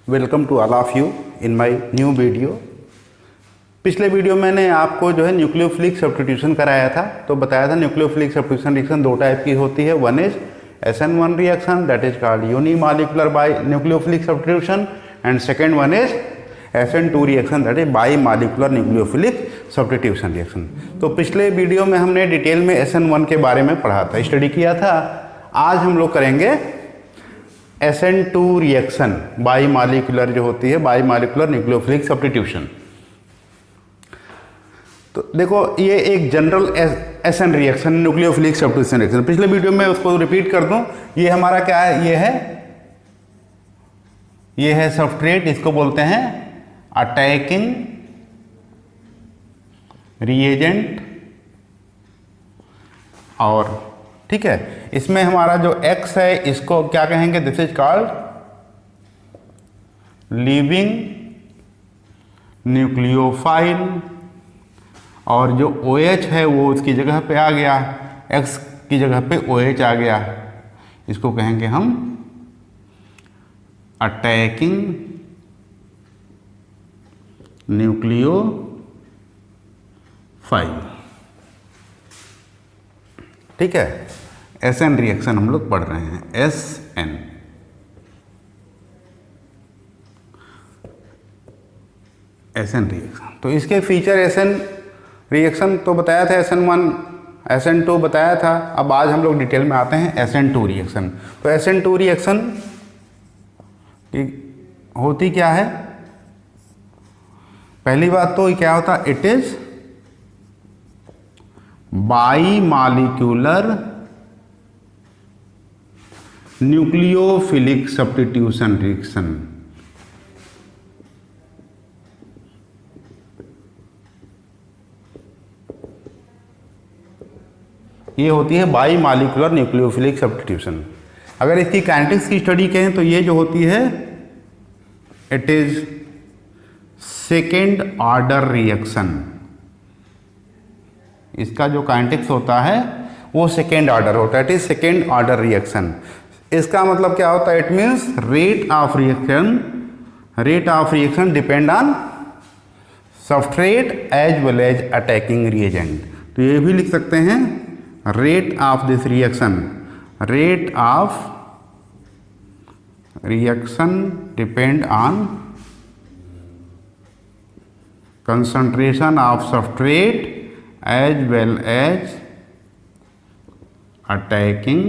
Welcome to all of you in my new video. पिछले video मैंने आपको जो है न्यूक्लियोफिलिक सब्स्टिट्यूशन कराया था, तो बताया था न्यूक्लियोफिलिक सब्स्टिट्यूशन रिएक्शन दो टाइप की होती है। One is SN1 reaction that is called unimolecular by nucleophilic substitution and second one is SN2 reaction that is bimolecular nucleophilic substitution reaction. तो पिछले वीडियो में हमने डिटेल में SN1 के बारे में पढ़ा था, स्टडी किया था। आज हम लोग करेंगे SN2 रिएक्शन बाई मॉलिक्यूलर जो होती है, बाई मॉलिक्यूलर न्यूक्लियोफिलिक सब्स्टिट्यूशन। तो देखो ये एक general SN reaction nucleophilic substitution reaction, पिछले वीडियो में उसको रिपीट कर दूं। ये हमारा क्या है, ये है सब्सट्रेट, इसको बोलते हैं अटैकिंग रिएजेंट। और ठीक है, इसमें हमारा जो X है इसको क्या कहेंगे, this is called leaving nucleophile. और जो OH है वो उसकी जगह पे आ गया, X की जगह पे OH आ गया, इसको कहेंगे हम अटैकिंग न्यूक्लियोफाइल। ठीक है, SN रिएक्शन हम लोग पढ़ रहे हैं, SN। SN रिएक्शन, तो इसके फीचर SN रिएक्शन तो बताया था, SN1 SN2 बताया था। अब आज हम लोग डिटेल में आते हैं SN2 रिएक्शन। तो SN2 रिएक्शन होती क्या है, पहली बात तो क्या होता, it is bimolecular nucleophilic substitution reaction. ये होती है बाई मॉलिक्यूलर न्यूक्लियोफिलिक सब्स्टिट्यूशन। अगर इसकी काइनेटिक्स की स्टडी करें तो ये जो होती है, it is second order reaction. इसका जो काइनेटिक्स होता है वो सेकेंड ऑर्डर होता है, it is second order reaction. इसका मतलब क्या होता है, it means rate of reaction depend on substrate as well as attacking reagent. तो ये भी लिख सकते हैं, rate of this reaction, rate of reaction depend on concentration of substrate as well as attacking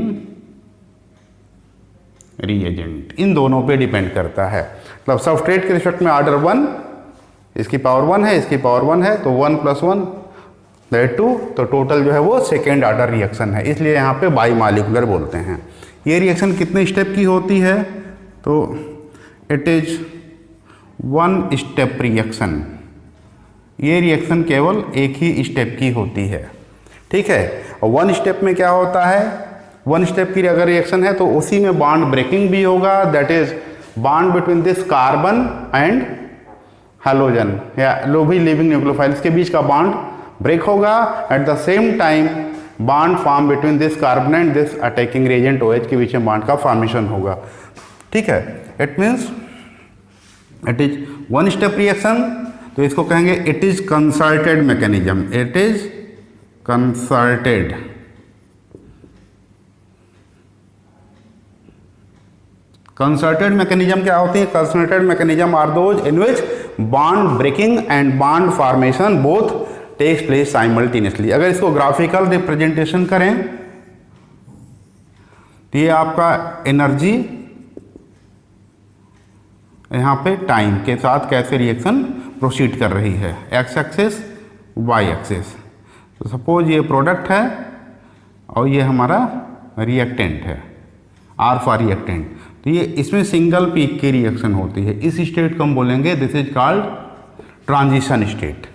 reagent। इन दोनों पे डिपेंड करता है। मतलब सबस्ट्रेट के रिस्पेक्ट में ऑर्डर 1, इसकी पावर 1 है, इसकी पावर 1 है, तो 1 + 1 दैट 2, तो टोटल जो है वो सेकेंड ऑर्डर रिएक्शन है, इसलिए यहाँ पे बाई मॉलिक्यूलर बोलते हैं। ये रिएक्शन कितने स्टेप की होती है, तो इट इज 1 स्टेप रिएक्शन। ये रिएक्शन केवल एक ही स्टेप की होती है। ठीक है, और 1 स्टेप में क्या होता है, 1 स्टेप की अगर रिएक्शन है तो उसी में बॉन्ड ब्रेकिंग भी होगा, that is bond between this carbon and halogen या लोभी लिविंग न्यूक्लियोफाइल्स के बीच का बॉन्ड ब्रेक होगा। At the same time bound form between this carbon and this attacking reagent OH के बीच में बॉन्ड का फॉर्मेशन होगा। ठीक है, it means it is 1 step reaction. तो इसको कहेंगे it is concerted mechanism, it is concerted. Concerted mechanism क्या होती है, concerted mechanism are those in which bond breaking and bond formation both takes place simultaneously. अगर इसको ग्राफिकल रिप्रेजेंटेशन करें तो ये आपका एनर्जी यहाँ पे टाइम के साथ कैसे रिएक्शन प्रोसीड कर रही है, X एक्सिस Y एक्सिस। तो सपोज ये प्रोडक्ट है और ये हमारा रिएक्टेंट है, R फॉर रिएक्टेंट। तो ये इसमें सिंगल पीक की रिएक्शन होती है, इस स्टेट को हम बोलेंगे this is called transition state.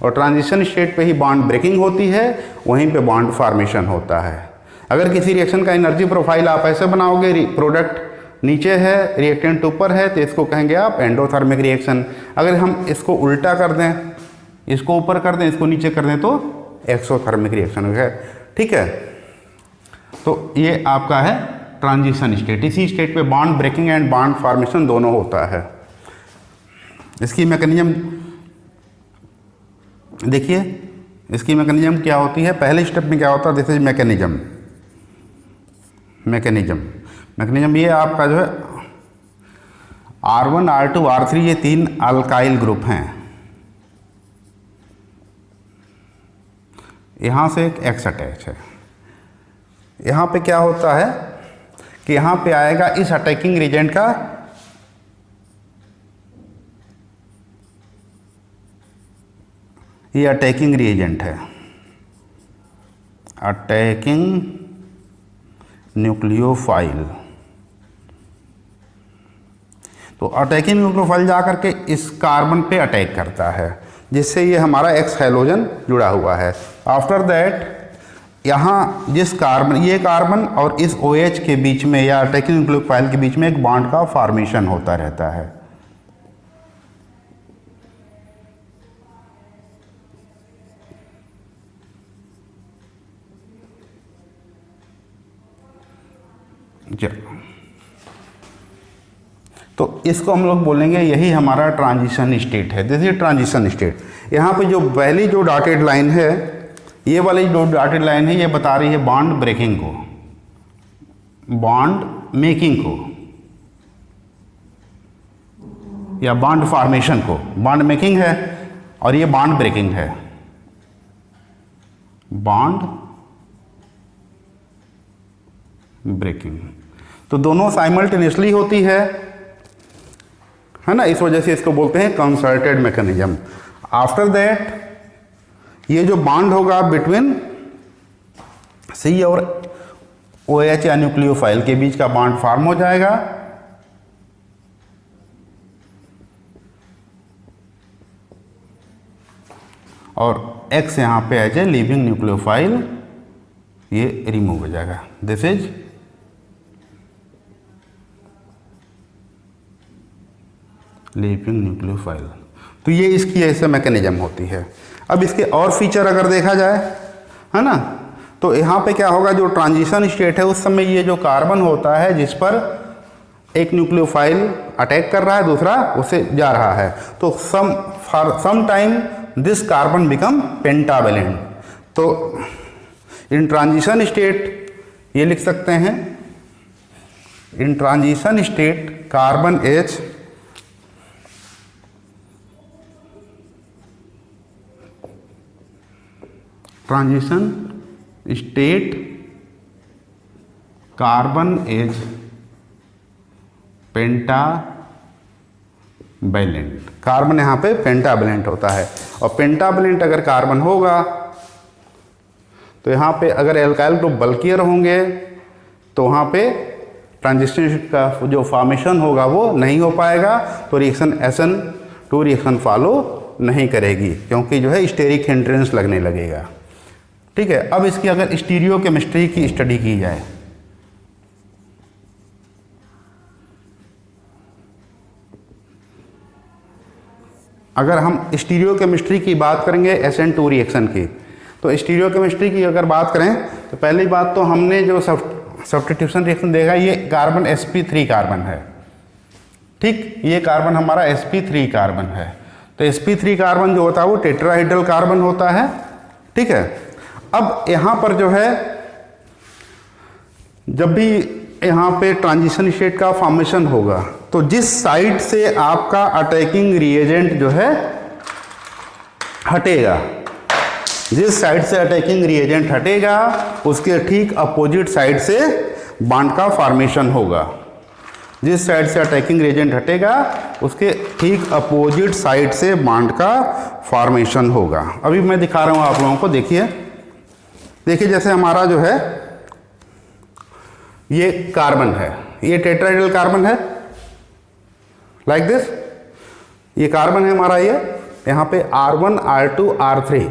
और ट्रांजिशन स्टेट पे ही बॉन्ड ब्रेकिंग होती है, वहीं पे बॉन्ड फॉर्मेशन होता है। अगर किसी रिएक्शन का एनर्जी प्रोफाइल आप ऐसे बनाओगे, प्रोडक्ट नीचे है, रिएक्टेंट ऊपर है, तो इसको कहेंगे आप एंडोथर्मिक रिएक्शन। अगर हम इसको उल्टा कर दें, इसको ऊपर कर दें, इसको नीचे कर दें, तो एक्सोथर्मिक रिएक्शन है। ठीक है, तो ये आपका है ट्रांजिशन स्टेट। इसी स्टेट पे bond breaking and bond formation दोनों होता है। इसकी मैकेनिज्म देखिए, इसकी मैकेनिज्म क्या होती है। पहले स्टेप में क्या होता है, दिस इज मैकेनिज्म। मैकेनिज्म ये आपका जो है R1 R2 R3 ये 3 अल्काइल ग्रुप हैं। यहाँ से एक X अटैच है। यहाँ पे क्या होता है कि यहाँ पे आएगा इस अटैकिंग रिएजेंट का ये अटैकिंग रिएजेंट है, अटैकिंग न्यूक्लियोफाइल। तो अटैकिंग न्यूक्लियोफाइल जाकर के इस कार्बन पे अटैक करता है, जिससे ये हमारा एक्स हैलोजन जुड़ा हुआ है। आफ्टर दैट यहाँ जिस कार्बन, ये कार्बन और इस OH के बीच में या अटैकिंग न्यूक्लियोफाइल के बीच में एक बॉन्ड का फॉर्मेशन होता रहता है। तो इसको हम लोग बोलेंगे यही हमारा ट्रांजिशन स्टेट है। This is transition state. यहाँ पे जो पहली जो डॉटेड लाइन है, ये वाली जो डॉटेड लाइन है, ये बता रही है बॉन्ड ब्रेकिंग को, बॉन्ड मेकिंग को या बॉन्ड फॉर्मेशन को। बॉन्ड मेकिंग है और ये बॉन्ड ब्रेकिंग है। बॉन्ड ब्रेकिंग तो दोनों साइमल्टेनियसली होती है ना, इस वजह से इसको बोलते हैं कंसर्टेड मैकेनिज्म। आफ्टर दैट ये जो बॉन्ड होगा बिटवीन C और OH या न्यूक्लियोफाइल के बीच का बॉन्ड फॉर्म हो जाएगा। और X यहाँ पे एज ए लीविंग न्यूक्लियोफाइल ये रिमूव हो जाएगा। This is leaving nucleophile. तो ये इसकी ऐसे मैकेनिज्म होती है। अब इसके और फीचर अगर देखा जाए, है ना, तो यहाँ पे क्या होगा, जो ट्रांजिशन स्टेट है उस समय ये जो कार्बन होता है जिस पर एक न्यूक्लियोफाइल अटैक कर रहा है, दूसरा उसे जा रहा है, तो for some time this carbon become pentavalent. तो इन ट्रांजिशन स्टेट ये लिख सकते हैं, in transition state carbon H transition state carbon as pentavalent. Carbon यहाँ पे पेंटावेलेंट होता है, और पेंटावेलेंट अगर कार्बन होगा तो यहाँ पे अगर एल्काइल ग्रुप बल्कियर होंगे तो वहाँ पे ट्रांजिशन का जो फॉर्मेशन होगा वो नहीं हो पाएगा, तो रिएक्शन SN2 रिएक्शन फॉलो नहीं करेगी, क्योंकि जो है स्टेरिक हिंड्रेंस लगने लगेगा। ठीक है। अब इसकी अगर स्टीरियो केमिस्ट्री की स्टडी की जाए, अगर हम स्टीरियो केमिस्ट्री की बात करेंगे SN2 रिएक्शन की, तो स्टीरियो केमिस्ट्री की अगर बात करें तो पहली बात तो हमने जो सब्स्टिट्यूशन रिएक्शन देखा, ये कार्बन sp3 कार्बन है। ठीक, ये कार्बन हमारा sp3 कार्बन है। तो sp3 कार्बन जो होता है वो टेट्राहाइड्रल कार्बन होता है। ठीक है। अब यहाँ पर जो है, जब भी यहाँ पे ट्रांजिशन स्टेट का फॉर्मेशन होगा तो जिस साइड से आपका अटैकिंग रिएजेंट जो है हटेगा, जिस साइड से अटैकिंग रिएजेंट हटेगा उसके ठीक अपोजिट साइड से बॉन्ड का फॉर्मेशन होगा। जिस साइड से अटैकिंग रिएजेंट हटेगा उसके ठीक अपोजिट साइड से बॉन्ड का फॉर्मेशन होगा। अभी मैं दिखा रहा हूँ आप लोगों को, देखिए जैसे हमारा जो है ये कार्बन है, ये टेट्राहाइड्रल कार्बन है, लाइक दिस। ये कार्बन है हमारा, ये यहाँ पे R1 R2 R3,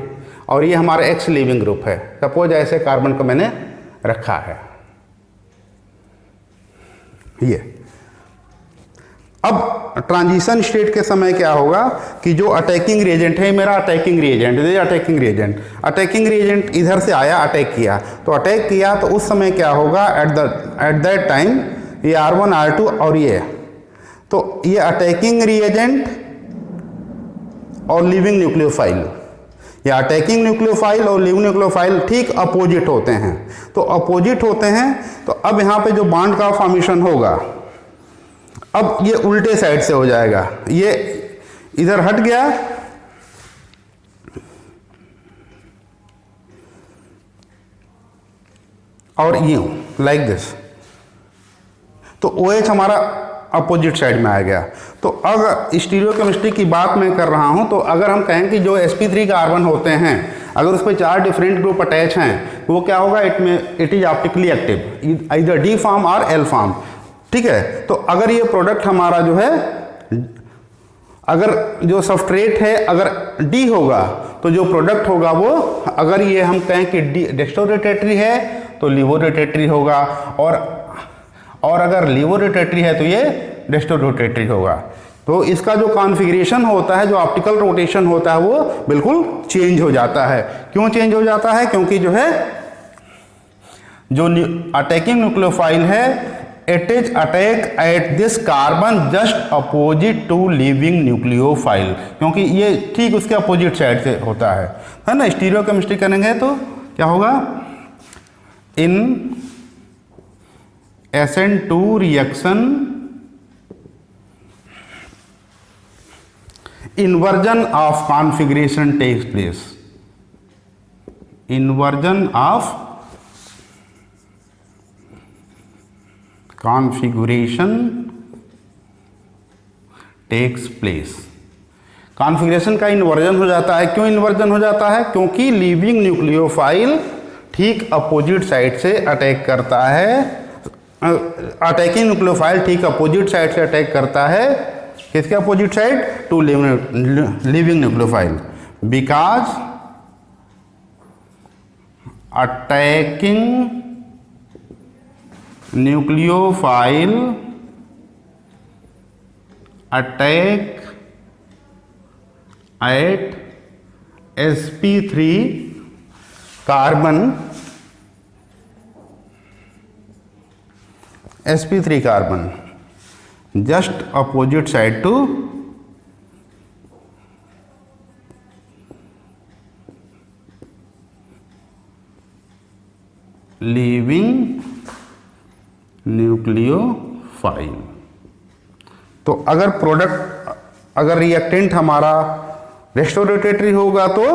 और ये हमारा X लीविंग ग्रुप है। सपोज ऐसे कार्बन को मैंने रखा है ये। अब ट्रांजिशन स्टेट के समय क्या होगा कि जो अटैकिंग रिएजेंट है, मेरा अटैकिंग रिएजेंट, अटैकिंग रिएजेंट इधर से आया, अटैक किया, तो अटैक किया तो उस समय क्या होगा, एट दैट टाइम ये R1 R2 और ये अटैकिंग रिएजेंट और लिविंग न्यूक्लियोफाइल, या अटैकिंग न्यूक्लियोफाइल और लिविंग न्यूक्लियोफाइल ठीक अपोजिट होते हैं। तो अपोजिट होते हैं तो अब यहाँ पे जो बॉन्ड का फॉर्मेशन होगा, अब ये उल्टे साइड से हो जाएगा, ये इधर हट गया और यूं लाइक दिस, तो OH हमारा अपोजिट साइड में आ गया। तो अगर स्टीरियोकेमिस्ट्री की बात मैं कर रहा हूं, तो अगर हम कहें कि जो sp3 कार्बन होते हैं, अगर उस पर 4 डिफरेंट ग्रुप अटैच हैं, तो वो क्या होगा, इट इज ऑप्टिकली एक्टिव, इधर डी फॉर्म और एल फॉर्म। ठीक है, तो अगर ये प्रोडक्ट हमारा जो है, अगर जो सबस्ट्रेट है अगर डी होगा, तो जो प्रोडक्ट होगा वो, अगर ये हम कहें कि डेक्स्ट्रोरोटेटरी है तो लिवोरोटेटरी होगा, और अगर लिवोरोटेटरी है तो ये डेक्स्ट्रोरोटेटरी होगा। तो इसका जो कॉन्फ़िगरेशन होता है, जो ऑप्टिकल रोटेशन होता है, वो बिल्कुल चेंज हो जाता है। क्यों चेंज हो जाता है? क्योंकि जो है जो अटैकिंग न्यूक्लियोफाइल है, it is attack at this carbon just opposite to leaving nucleophile, क्योंकि ये ठीक उसके अपोजिट साइड से होता है ना। स्टीरियोकेमिस्ट्री करेंगे तो क्या होगा, इन SN2 reaction inversion of configuration takes place, inversion of configuration takes place। Configuration का इन्वर्जन हो जाता है। क्यों इन्वर्जन हो जाता है? क्योंकि लिविंग न्यूक्लियोफाइल ठीक अपोजिट साइड से अटैक करता है, अटैकिंग न्यूक्लियोफाइल ठीक अपोजिट साइड से अटैक करता है। किसके opposite side? To leaving nucleophile, because attacking nucleophile attack at sp3 carbon, sp3 carbon just opposite side to living nucleophile. तो अगर प्रोडक्ट, अगर रिएक्टेंट हमारा रेस्टोरोटेटरी होगा तो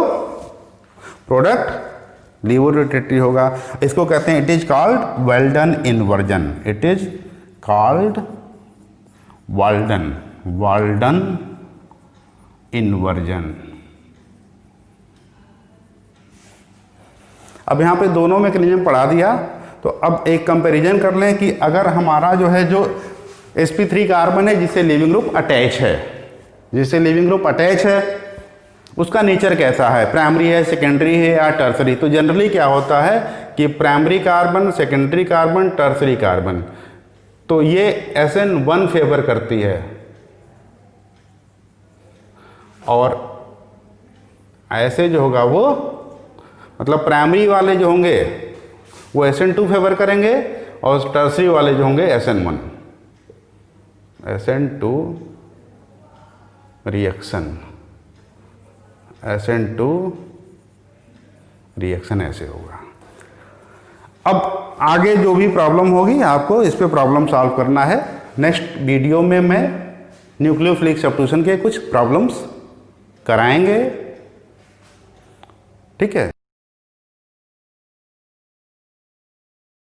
प्रोडक्ट लिवोरोटेटरी होगा। इसको कहते हैं, it is called Walden inversion, it is called Walden inversion. अब यहाँ पे दोनों मैकेनिज्म पढ़ा दिया, तो अब एक कंपैरिजन कर लें कि अगर हमारा जो है, जो sp3 कार्बन है जिससे लिविंग ग्रुप अटैच है, जिससे लिविंग ग्रुप अटैच है, उसका नेचर कैसा है, प्राइमरी है, सेकेंडरी है या टर्सरी। तो जनरली क्या होता है कि primary carbon, secondary carbon, tertiary carbon, तो ये SN1 फेवर करती है, और ऐसे जो होगा वो, मतलब प्राइमरी वाले जो होंगे वो SN2 फेवर करेंगे, और टर्सरी वाले जो होंगे SN1, SN2 reaction, SN2 reaction ऐसे होगा। अब आगे जो भी प्रॉब्लम होगी आपको इस पे प्रॉब्लम सॉल्व करना है। नेक्स्ट वीडियो में मैं न्यूक्लियोफिलिक सब्स्टिट्यूशन के कुछ प्रॉब्लम्स कराएंगे, ठीक है।